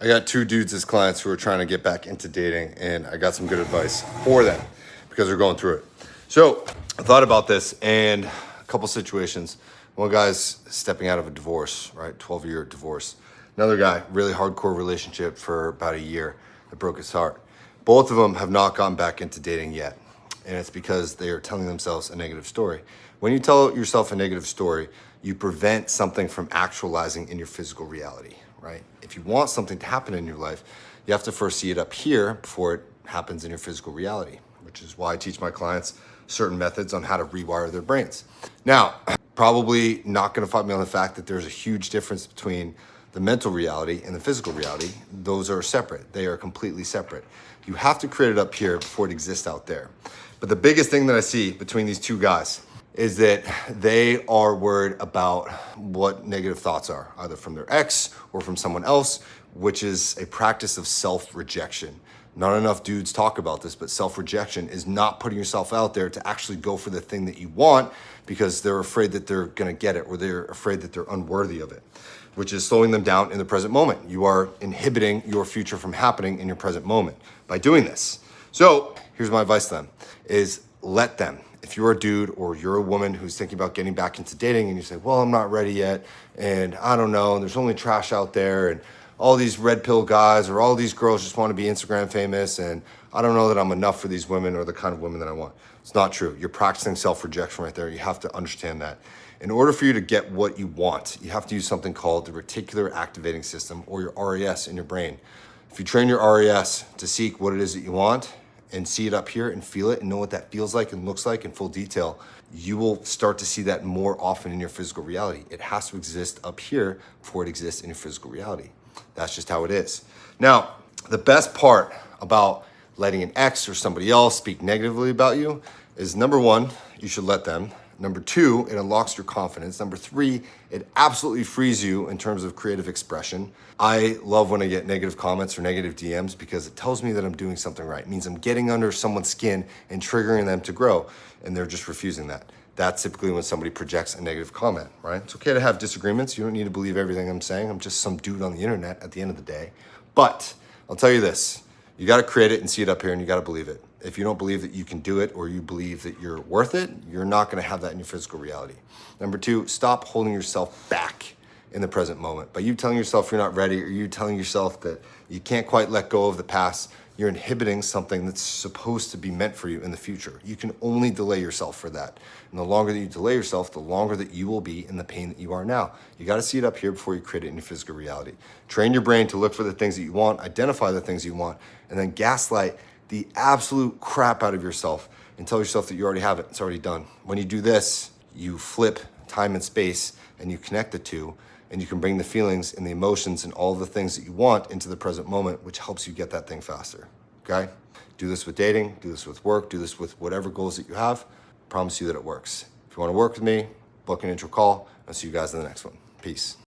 I got two dudes as clients who are trying to get back into dating, and I got some good advice for them because they're going through it. So I thought about this and a couple situations. One guy's stepping out of a divorce, right? 12-year divorce. Another guy, really hardcore relationship for about a year that broke his heart. Both of them have not gone back into dating yet. And it's because they are telling themselves a negative story. When you tell yourself a negative story, you prevent something from actualizing in your physical reality, right? If you want something to happen in your life, you have to first see it up here before it happens in your physical reality, which is why I teach my clients certain methods on how to rewire their brains. Now, probably not gonna fight me on the fact that there's a huge difference between the mental reality and the physical reality. Those are separate. They are completely separate. You have to create it up here before it exists out there. But the biggest thing that I see between these two guys is that they are worried about what negative thoughts are, either from their ex or from someone else, which is a practice of self-rejection. Not enough dudes talk about this, but self-rejection is not putting yourself out there to actually go for the thing that you want because they're afraid that they're gonna get it or they're afraid that they're unworthy of it, which is slowing them down in the present moment. You are inhibiting your future from happening in your present moment by doing this. So here's my advice to them, is let them. If you're a dude or you're a woman who's thinking about getting back into dating and you say, well, I'm not ready yet, and I don't know, and there's only trash out there, and all these red pill guys or all these girls just want to be Instagram famous, and I don't know that I'm enough for these women or the kind of women that I want. It's not true. You're practicing self-rejection right there. You have to understand that. In order for you to get what you want, you have to use something called the reticular activating system, or your RAS in your brain. If you train your RAS to seek what it is that you want and see it up here and feel it and know what that feels like and looks like in full detail, you will start to see that more often in your physical reality. It has to exist up here before it exists in your physical reality. That's just how it is. Now, the best part about letting an ex or somebody else speak negatively about you is, number one, you should let them. Number two, it unlocks your confidence. Number three, it absolutely frees you in terms of creative expression. I love when I get negative comments or negative DMs because it tells me that I'm doing something right. It means I'm getting under someone's skin and triggering them to grow, and they're just refusing that. That's typically when somebody projects a negative comment, right? It's okay to have disagreements. You don't need to believe everything I'm saying. I'm just some dude on the internet at the end of the day. But I'll tell you this, you gotta create it and see it up here, and you gotta believe it. If you don't believe that you can do it or you believe that you're worth it, you're not gonna have that in your physical reality. Number two, stop holding yourself back in the present moment. By you telling yourself you're not ready, or you telling yourself that you can't quite let go of the past, you're inhibiting something that's supposed to be meant for you in the future. You can only delay yourself for that. And the longer that you delay yourself, the longer that you will be in the pain that you are now. You gotta see it up here before you create it in your physical reality. Train your brain to look for the things that you want, identify the things you want, and then gaslight the absolute crap out of yourself and tell yourself that you already have it, it's already done. When you do this, you flip time and space and you connect the two, and you can bring the feelings and the emotions and all the things that you want into the present moment, which helps you get that thing faster, okay? Do this with dating, do this with work, do this with whatever goals that you have. I promise you that it works. If you wanna work with me, book an intro call. I'll see you guys in the next one. Peace.